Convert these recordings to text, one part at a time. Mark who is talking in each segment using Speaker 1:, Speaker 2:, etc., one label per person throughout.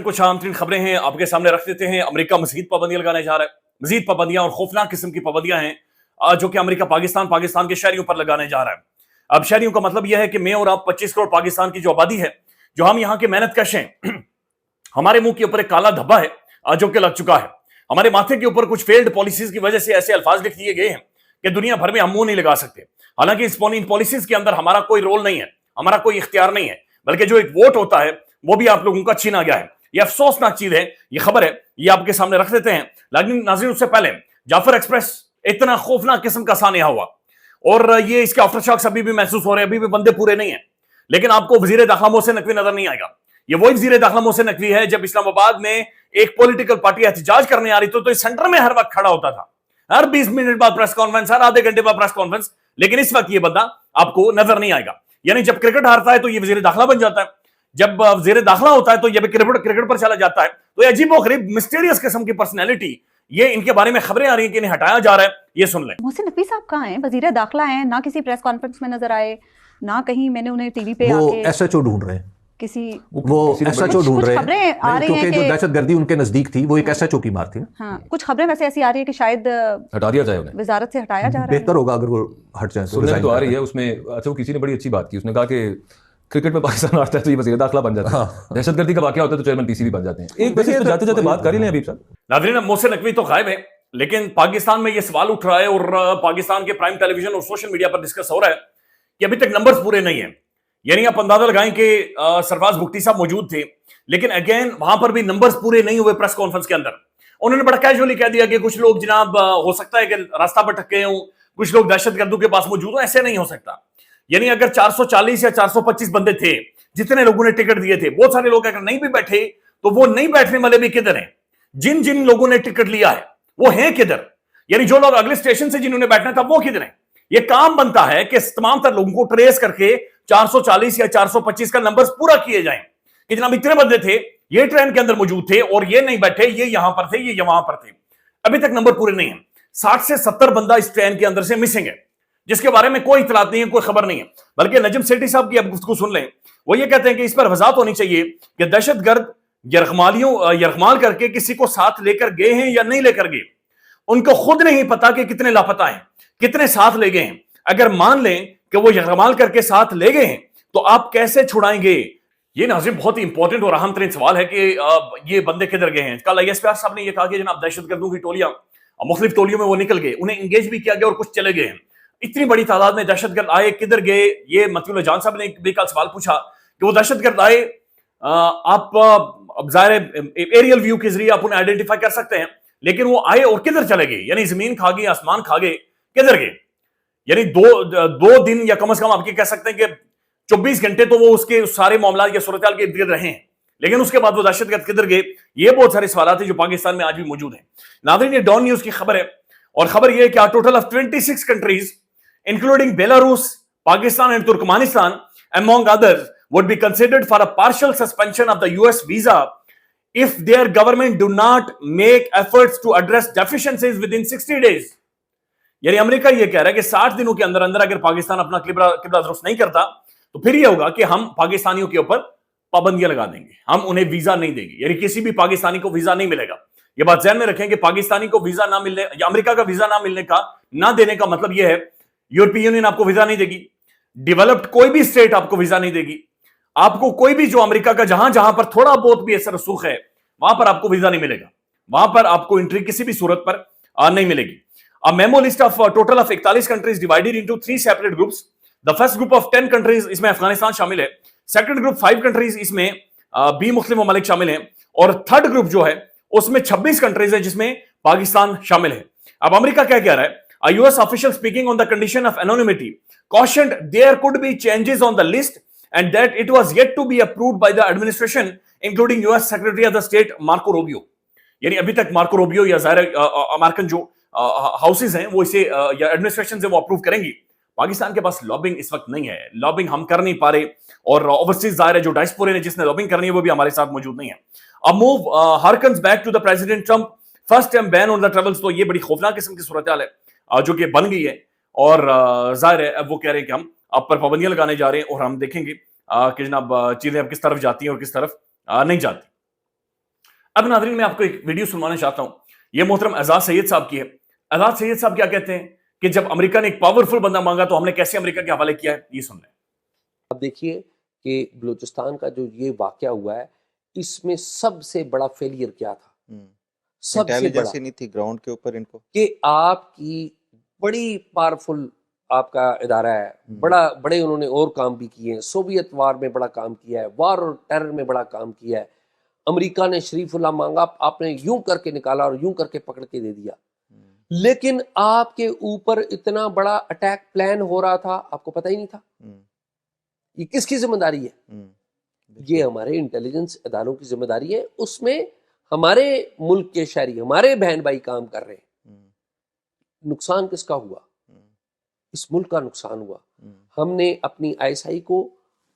Speaker 1: कुछ अहम तरीन खबरें हैं आपके सामने रख देते हैं। अमेरिका मजीद पाबंदियां लगाने जा रहा है। मजीद पाबंदियां और खौफनाक किस्म की पाबंदियां हैं जो कि अमेरिका पाकिस्तान के शहरियों पर लगाने जा रहा है। अब शहरियों का मतलब यह है कि मैं और आप 25 करोड़ पाकिस्तान की जो आबादी है, जो हम यहाँ के मेहनत कश हैं, हमारे मुंह के ऊपर एक काला धब्बा है जो कि लग चुका है। हमारे माथे के ऊपर कुछ फेल्ड पॉलिसीज की वजह से ऐसे अल्फाज लिख दिए गए हैं कि दुनिया भर में हम मुंह नहीं लगा सकते। हालांकि इन पॉलिसीज के अंदर हमारा कोई रोल नहीं है, हमारा कोई इख्तियार नहीं है, बल्कि जो एक वोट होता है वो भी आप लोगों का छीना गया है। ये अफसोसनाक चीज है, ये खबर है, ये आपके सामने रख देते हैं। लेकिन नाज़रीन, उससे पहले जाफर एक्सप्रेस इतना खौफनाक किस्म का सानिया हुआ और ये इसके आफ्टर शॉक्स अभी भी महसूस हो रहे हैं, अभी भी बंदे पूरे नहीं है। लेकिन आपको वजीर दाखिला मोहसिन नकवी नजर नहीं आएगा। ये वही वजीर दाखिला मोहसिन नकवी है जब इस्लामाबाद में एक पॉलिटिकल पार्टी एहतजाज करने आ रही थी तो इस सेंटर में हर वक्त खड़ा होता था, हर 20 मिनट बाद प्रेस कॉन्फ्रेंस, हर आधे घंटे बाद प्रेस कॉन्फ्रेंस। लेकिन इस वक्त ये बंदा आपको नजर नहीं आएगा। यानी जब क्रिकेट हारता है तो ये वजीर दाखिला बन जाता है, जब वजीर दाखिला होता है तो ये क्रिकेट पर चला जाता है। तो अजीब और गरीब मिस्टीरियस किस्म की पर्सनैलिटी, ये इनके बारे में खबरें आ रही हैं कि इन्हें हटाया जा रहा है। ये सुन लें।
Speaker 2: मोहसिन नकवी साहब कहाँ हैं? वजीर दाखिला हैं, ना किसी प्रेस कॉन्फ्रेंस में नजर आए, ना कहीं मैंने उन्हें टीवी पे
Speaker 3: वो
Speaker 2: आके
Speaker 3: एसएचओ ढूंढ रहे हैं,
Speaker 2: किसी
Speaker 3: वो एसएचओ ढूंढ रहे हैं
Speaker 2: खबरें आ रही हैं
Speaker 3: क्योंकि जो
Speaker 2: कि
Speaker 3: दहशतगर्दी उनके नजदीक थी वो एक एसएचओ की मार थी ना।
Speaker 2: हाँ, कुछ खबरें वैसे ऐसी आ रही है कि शायद
Speaker 4: हटा दिया जाए उन्हें,
Speaker 2: वजारत से हटाया जा रहा है।
Speaker 3: बेहतर होगा अगर वो हट जाए।
Speaker 4: सुनने में तो आ रही है उसमें। अच्छा, वो किसी ने बड़ी अच्छी बात की, उसने कहा कि क्रिकेट में पाकिस्तान हारता है तो ये वजीर दाखिला बन जाता है, दहशतगर्दी का वाकया होता है तो चेयरमैन पीसीबी बन जाते हैं। एक वैसे जाते जाते बात कर ही लें हबीब साहब।
Speaker 1: नाज़रीन, मोहसिन नकवी तो गायब है, लेकिन पाकिस्तान में यह सवाल उठ रहा है और पाकिस्तान के प्राइम टेलीविजन और सोशल मीडिया पर डिस्कस हो रहा है कि अभी तक नंबर्स पूरे नहीं है। यानी आप अंदाजा लगाएं कि सरफराज भुगती साहब मौजूद थे, लेकिन अगेन वहां पर भी नंबर्स पूरे नहीं हुए। प्रेस कॉन्फ्रेंस के अंदर उन्होंने बड़ा कैजुअली कह दिया कि कुछ लोग जनाब हो सकता है कि रास्ता पर टक्के हों, कुछ लोग दहशतगर्दों के पास मौजूद हो। ऐसे नहीं हो सकता। यानी अगर 440 या 425 बंदे थे जितने लोगों ने टिकट दिए थे, बहुत सारे लोग अगर नहीं भी बैठे तो वो नहीं बैठने वाले भी किधर हैं? जिन जिन लोगों ने टिकट लिया है वो हैं किधर? यानी जो लोग अगले स्टेशन से जिन्होंने बैठना था वो किधर हैं? ये काम बनता है कि तमाम तर लोगों को ट्रेस करके 440 या 425 का नंबर पूरा किए जाएं कि जनाब इतने बंदे थे, ये ट्रेन के अंदर मौजूद थे और ये नहीं बैठे, ये यहां पर थे, ये वहां पर थे। अभी तक नंबर पूरे नहीं है। 60 से 70 बंदा इस ट्रेन के अंदर से मिसिंग है, जिसके बारे में कोई इतलात नहीं है, कोई खबर नहीं है। बल्कि नजम सेठी साहब की अब गुफ्तगू सुन लें। वो ये कहते हैं कि इस पर वजाहत होनी चाहिए कि दहशतगर्द यरगमाल करके किसी को साथ लेकर गए हैं या नहीं लेकर गए। उनको खुद नहीं पता कि कितने लापता हैं, कितने साथ ले गए हैं। अगर मान लें कि वो यरगमाल करके साथ ले गए हैं तो आप कैसे छुड़ाएंगे? ये नाज़रीन बहुत ही इंपॉर्टेंट और अहम तरीन सवाल है कि ये बंदे किधर गए हैं। कल आईएसपीआर साहब ने यह कहा कि जनाब दहशतगर्दों की टोलियां मुख्तलिफ टोलियों में वो निकल गए, उन्हें इंगेज भी किया गया और कुछ चले गए हैं। इतनी बड़ी तादाद में दहशतगर्द आए, किधर गए? ये मतलूल जान साहब ने भी कल सवाल पूछा कि वो दहशतगर्द आए, आप जाहिर एरियल व्यू के जरिए आप उन्हें आइडेंटिफाई कर सकते हैं, लेकिन वो आए और किधर चले गए? यानी जमीन खा गई, आसमान खा गए, किधर गए? यानी दो दिन या कम से कम आप कह सकते हैं कि 24 घंटे तो वो उसके सारे मामला या सूरत हाल के इर्द गिर्द रहे हैं, लेकिन उसके बाद वो दहशतगर्द किधर गए? ये बहुत सारे सवाल थे जो पाकिस्तान में आज भी मौजूद हैं। नाज़रीन, ये डॉन न्यूज की खबर है और खबर ये है कि total of 26 countries including Belarus, Pakistan and Turkmenistan among others would be considered for a partial suspension of the US visa if their government do not make efforts to address deficiencies within 60 days। यानी America ये कह रहा है कि 60 दिनों के अंदर अंदर अगर पाकिस्तान अपना किबला दुरुस्त नहीं करता तो फिर ये होगा कि हम पाकिस्तानियों के ऊपर पाबंदियां लगा देंगे, हम उन्हें वीजा नहीं देंगे। यानी किसी भी पाकिस्तानी को वीजा नहीं मिलेगा। ये बात ध्यान में रखें कि पाकिस्तानी को वीजा ना मिलने या अमेरिका का वीजा ना मिलने का, ना देने का मतलब यह है यूरोपीय यूनियन आपको वीजा नहीं देगी, डेवलप्ड कोई भी स्टेट आपको वीजा नहीं देगी, आपको कोई भी जो अमेरिका का जहां जहां पर थोड़ा बहुत भी असर रसूख है वहां पर आपको वीजा नहीं मिलेगा, वहां पर आपको एंट्री किसी भी सूरत पर नहीं मिलेगी। A memo list of total of 41 countries divided into 3 separate groups. The first group of 10 countries इसमें अफगानिस्तान शामिल है, सेकंड ग्रुप 5 कंट्रीज इसमें 20 मुस्लिम ममालिक शामिल हैं और थर्ड ग्रुप जो है उसमें 26 कंट्रीज है जिसमें पाकिस्तान शामिल है। अब अमेरिका क्या कह रहा है? A US official speaking on the condition of anonymity cautioned there could be changes on the list and that it was yet to be approved by the administration including US Secretary of the State Marco Rubio। यानी अभी तक Marco Rubio या जाहिर American जो houses हैं वो इसे या एडमिनिस्ट्रेशन से वो अप्रूव करेंगी। पाकिस्तान के पास लॉबिंग इस वक्त नहीं है, लॉबिंग हम कर नहीं पा रहे और ओवरसीज जाहिर है जो डायस्पोरा ने जिसने लॉबिंग करनी है वो भी हमारे साथ मौजूद नहीं है। अब move harkens back to the president Trump first time ban on the travels. तो ये बड़ी खौफनाक किस्म की सूरत हाल है जो कि बन गई है और जाहिर है अब वो कह रहे हैं कि हम आप पर पाबंदियां लगाने जा रहे हैं और हम देखेंगे कि जनाब चीजें अब किस तरफ जाती हैं और किस तरफ नहीं जाती। اب ناظرین میں آپ کو ایک ویڈیو سنوانا چاہتا ہوں, یہ محترم اعزاز سید صاحب کی ہے. اعزاز سید صاحب کیا کہتے ہیں کہ جب امریکہ نے ایک پاورفل بندہ مانگا تو ہم نے کیسے امریکہ کے حوالے کیا ہے, یہ سن لیں.
Speaker 5: اب دیکھیے کہ بلوچستان کا جو یہ واقعہ ہوا ہے, اس میں سب سے بڑا فیلئر کیا تھا, سب سے بڑا
Speaker 6: نہیں تھی گراؤنڈ کے اوپر ان کو,
Speaker 5: کہ آپ کی بڑی پاورفل آپ کا ادارہ ہے, بڑے انہوں نے اور کام بھی کیے ہیں, سوویت وار میں بڑا کام کیا ہے, وار اور ٹیرر میں بڑا کام کیا ہے. امریکہ نے شریف اللہ مانگا, آپ نے یوں کر کے نکالا اور یوں کر کے پکڑ کے دے دیا. لیکن آپ کے اوپر اتنا بڑا اٹیک پلان ہو رہا تھا, آپ کو پتہ ہی نہیں تھا. یہ کس کی ذمہ داری ہے؟ یہ ہمارے انٹیلیجنس اداروں کی ذمہ داری ہے. اس میں ہمارے ملک کے شہری, ہمارے بہن بھائی کام کر رہے ہیں. نقصان کس کا ہوا؟ اس ملک کا نقصان ہوا. ہم نے اپنی آئی ایس آئی کو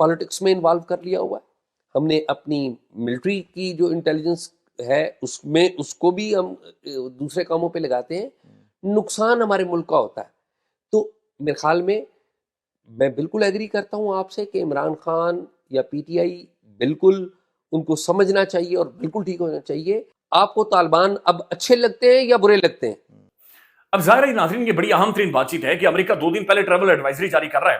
Speaker 5: پالیٹکس میں انوالو کر لیا ہوا ہے. ہم نے اپنی ملٹری کی جو انٹیلیجنس ہے اس کو بھی ہم دوسرے کاموں پہ لگاتے ہیں. نقصان ہمارے ملک کا ہوتا ہے. تو میرے خیال میں بالکل ایگری کرتا ہوں آپ سے کہ عمران خان یا پی ٹی آئی بالکل ان کو سمجھنا چاہیے اور بالکل ٹھیک ہونا چاہیے. آپ کو طالبان اب اچھے لگتے ہیں یا برے لگتے ہیں؟
Speaker 1: اب ظاہر ہے ناظرین یہ بڑی اہم ترین بات چیت ہے کہ امریکہ 2 دن پہلے ٹریول ایڈوائزری جاری کر رہا ہے,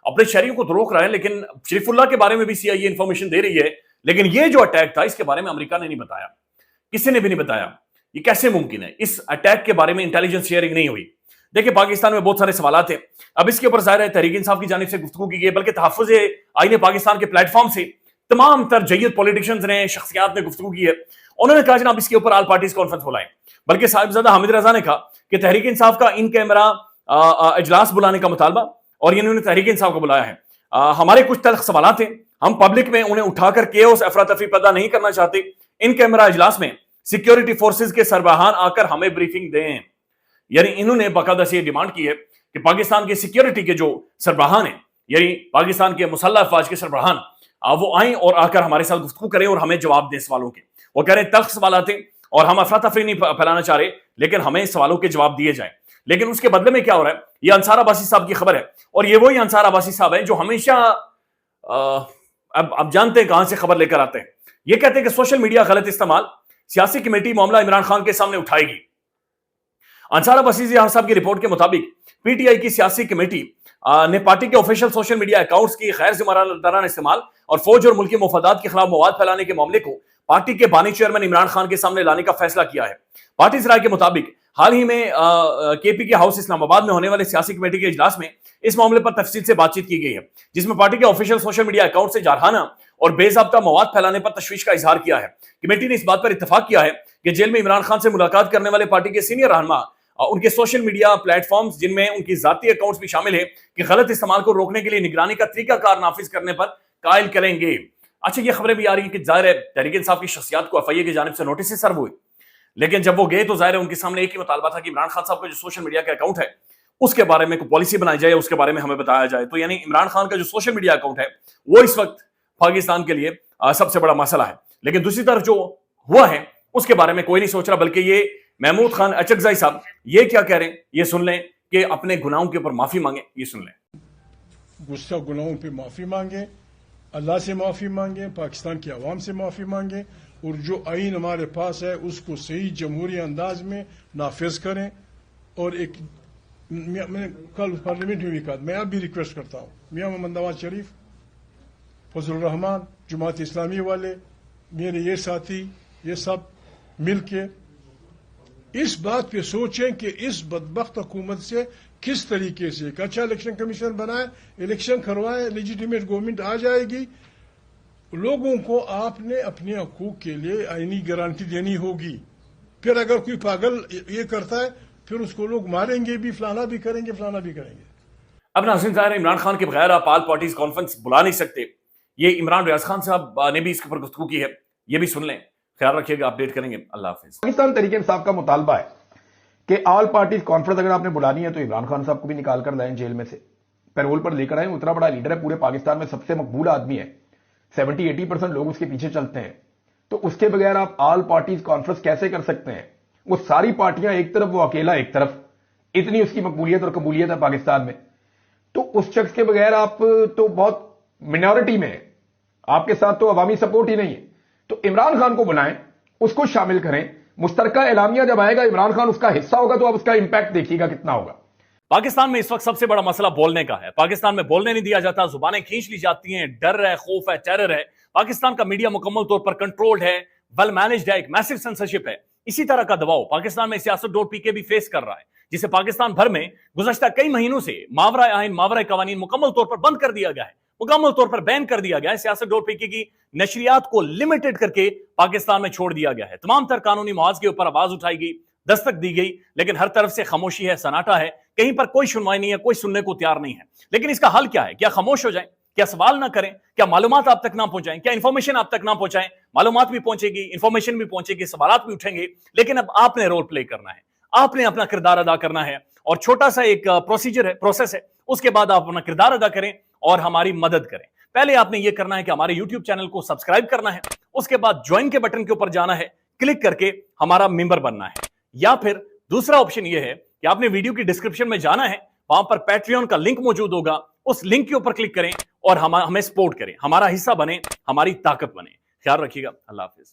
Speaker 1: اپنے شہریوں کو روک رہا ہے, لیکن شریف اللہ کے بارے میں بھی سی آئی اے انفارمیشن دے رہی ہے. لیکن یہ جو اٹیک تھا اس کے بارے میں امریکہ نے نہیں بتایا, کسی نے بھی نہیں بتایا. یہ کیسے ممکن ہے؟ اس اٹیک کے بارے میں انٹیلیجنس شیئرنگ نہیں ہوئی. دیکھیں پاکستان میں بہت سارے سوالات ہیں. اب اس کے اوپر ظاہر ہے تحریک انصاف کی جانب سے گفتگو کی گئی, بلکہ تحفظ آئین پاکستان کے پلیٹ فارم سے تمام تر جید پولیٹیشنز نے, شخصیات نے گفتگو کی ہے. انہوں نے کہا جناب اس کے اوپر آل پارٹیز کانفرنس بلائیں. بلکہ صاحبزادہ حامد رضا نے کہا کہ تحریک انصاف کا ان کیمرہ اجلاس بلانے کا مطالبہ, اور انہوں نے تحریک انصاف کو بلایا ہے. ہمارے کچھ تلخ سوالات ہیں, ہم پبلک میں انہیں اٹھا کر کیوس افراتفری پیدا نہیں کرنا چاہتے. ان کیمرہ اجلاس میں سیکیورٹی فورسز کے سربراہان آ کر ہمیں بریفنگ دیں. یعنی انہوں نے باقاعدہ سے یہ ڈیمانڈ کی ہے کہ پاکستان کے سیکیورٹی کے جو سربراہان ہیں, یعنی پاکستان کے مسلح افواج کے سربراہان, وہ آئیں اور آ کر ہمارے ساتھ گفتگو کریں اور ہمیں جواب دیں سوالوں کے. وہ کہہ رہے ہیں تلخ سوالات ہیں اور ہم افراتفری نہیں پھیلانا چاہ رہے, لیکن ہمیں سوالوں کے جواب دیے جائیں. لیکن اس کے بدلے میں کیا ہو رہا ہے؟ یہ انصار عباسی صاحب کی خبر ہے, اور یہ وہی انصار عباسی صاحب ہیں جو ہمیشہ اب جانتے ہیں کہاں سے خبر لے کر آتے ہیں. یہ کہتے ہیں کہ سوشل میڈیا غلط استعمال, سیاسی کمیٹی معاملہ عمران خان کے سامنے اٹھائے گی. انصار عباسی صاحب کی رپورٹ کے مطابق پی ٹی آئی کی سیاسی کمیٹی نے پارٹی کے آفیشیل سوشل میڈیا اکاؤنٹس کی غیر ذمہ دارانہ استعمال اور فوج اور ملکی مفادات کے خلاف مواد پھیلانے کے معاملے کو پارٹی کے بانی چیئرمین عمران خان کے سامنے لانے کا فیصلہ کیا ہے. پارٹی ذرائع کے مطابق حال ہی میں کے پی کے ہاؤس اسلام آباد میں ہونے والے سیاسی کمیٹی کے اجلاس میں اس معاملے پر تفصیل سے بات چیت کی گئی ہے, جس میں پارٹی کے آفیشیل سوشل میڈیا اکاؤنٹ سے جارحانہ اور بے ضابطہ مواد پھیلانے پر تشویش کا اظہار کیا ہے. کمیٹی نے اس بات پر اتفاق کیا ہے کہ جیل میں عمران خان سے ملاقات کرنے والے پارٹی کے سینئر رہنما ان کے سوشل میڈیا پلیٹ فارمز, جن میں ان کی ذاتی اکاؤنٹس بھی شامل ہیں, کہ غلط استعمال کو روکنے کے لیے نگرانی کا طریقہ کار نافذ کرنے پر قائل کریں گے. اچھا یہ خبریں بھی آ رہی ہیں کہ ظاہر ہے تحریک انصاف کی شخصیات کو ایف آئی اے کی جانب سے نوٹس سرو ہوئے, لیکن جب وہ گئے تو ظاہر ہے ان کے سامنے ایک ہی مطالبہ تھا کہ عمران خان صاحب کا جو سوشل میڈیا کا اکاؤنٹ ہے اس کے بارے میں کوئی پالیسی بنائی جائے, اس کے بارے میں ہمیں بتایا جائے. تو یعنی عمران خان کا جو سوشل میڈیا اکاؤنٹ ہے وہ اس وقت پاکستان کے لیے سب سے بڑا مسئلہ ہے. لیکن دوسری طرف جو ہوا ہے اس کے بارے میں کوئی نہیں سوچ رہا, بلکہ یہ محمود خان اچکزائی صاحب یہ کیا کہہ رہے ہیں, یہ سن لیں کہ اپنے گناہوں کے اوپر معافی مانگیں. یہ سن لیں.
Speaker 7: غصہ گناہوں پہ معافی مانگیں, اللہ سے معافی مانگیں, پاکستان کی عوام سے معافی مانگیں, اور جو آئین ہمارے پاس ہے اس کو صحیح جمہوری انداز میں نافذ کریں. اور ایک میں نے کل پارلیمنٹ میں بھی کہا, میں اب بھی ریکویسٹ کرتا ہوں, میاں محمد نواز شریف, فضل الرحمان, جماعت اسلامی والے, میرے یہ ساتھی, یہ سب مل کے اس بات پہ سوچیں کہ اس بدبخت حکومت سے کس طریقے سے ایک اچھا الیکشن کمیشن بنائے, الیکشن کروائے, لیجیٹیمیٹ گورنمنٹ آ جائے گی. لوگوں کو آپ نے اپنے حقوق کے لیے آئینی گارنٹی دینی ہوگی. پھر اگر کوئی پاگل یہ کرتا ہے پھر اس کو لوگ ماریں گے بھی, فلانا بھی کریں گے, فلانا بھی کریں گے.
Speaker 1: اب ناظرین ظاہر ہے عمران خان کے بغیر آپ آل پارٹیز کانفرنس بلا نہیں سکتے. یہ عمران ریاض خان صاحب نے بھی اس کے اوپر گفتگو کی ہے, یہ بھی سن لیں. خیال رکھیے گا, اپڈیٹ کریں گے. اللہ حافظ.
Speaker 8: پاکستان تحریک انصاف کا مطالبہ ہے کہ آل پارٹیز کانفرنس اگر آپ نے بلانی ہے تو عمران خان صاحب کو بھی نکال کر لائیں جیل میں سے, پیرول پر لے کر آئیں. اتنا بڑا لیڈر ہے, پورے پاکستان میں سب سے مقبول آدمی ہے, 70-80% لوگ اس کے پیچھے چلتے ہیں. تو اس کے بغیر آپ آل پارٹیز کانفرنس کیسے کر سکتے ہیں؟ وہ ساری پارٹیاں ایک طرف, وہ اکیلا ایک طرف, اتنی اس کی مقبولیت اور قبولیت ہے پاکستان میں. تو اس شخص کے بغیر آپ تو بہت منارٹی میں ہیں, آپ کے ساتھ تو عوامی سپورٹ ہی نہیں ہے. تو عمران خان کو بلائیں, उसको शामिल करें। मुश्तरका एलामिया जब आएगा, इमरान खान उसका हिस्सा होगा, तो आप उसका इंपैक्ट देखिएगा कितना होगा।
Speaker 1: पाकिस्तान में इस वक्त सबसे बड़ा मसला बोलने का है। पाकिस्तान में बोलने नहीं दिया जाता, जुबानें खींच ली जाती हैं, डर है, खौफ है, टेरर है। पाकिस्तान का मीडिया मुकम्मल तौर पर कंट्रोल्ड है, वेल मैनेज्ड है, एक मैसिव सेंसरशिप है। इसी तरह का दबाव पाकिस्तान में सियासत.pk भी फेस कर रहा है, जिसे पाकिस्तान भर में गुज़श्ता कई महीनों से मावरा आइन, मावरा कवानीन मुकम्मल तौर पर बंद कर दिया गया है, मुकम्मल तौर पर बैन कर दिया गया है। सियासत.pk की नशरियात को लिमिटेड करके पाकिस्तान में छोड़ दिया गया है। तमाम तर कानूनी मुआवजे के ऊपर आवाज उठाई गई, दस्तक दी गई, लेकिन हर तरफ से खामोशी है, सन्नाटा है, कहीं पर कोई सुनवाई नहीं है, कोई सुनने को तैयार नहीं है। लेकिन इसका हल क्या है? क्या खामोश हो जाएं? क्या सवाल ना करें? क्या मालूमात आप तक ना पहुंचाएं? क्या इंफॉर्मेशन आप तक ना पहुंचाएं? मालूमात भी पहुंचेगी, इंफॉर्मेशन भी पहुंचेगी, सवालात भी उठेंगे, लेकिन अब आपने रोल प्ले करना है, आपने अपना किरदार अदा करना है। और छोटा सा एक प्रोसीजर है, प्रोसेस है, उसके बाद आप अपना किरदार अदा करें और हमारी मदद करें। पहले आपने ये करना है कि हमारे YouTube चैनल को सब्सक्राइब करना है, उसके बाद ज्वाइन के बटन के ऊपर जाना है, क्लिक करके हमारा मेंबर बनना है। या फिर दूसरा ऑप्शन ये है कि आपने वीडियो की डिस्क्रिप्शन में जाना है, वहां पर पैट्रियन का लिंक मौजूद होगा, उस लिंक के ऊपर क्लिक करें और हमें सपोर्ट करें, हमारा हिस्सा बने, हमारी ताकत बने। ख्याल रखिएगा। अल्लाह हाफिज।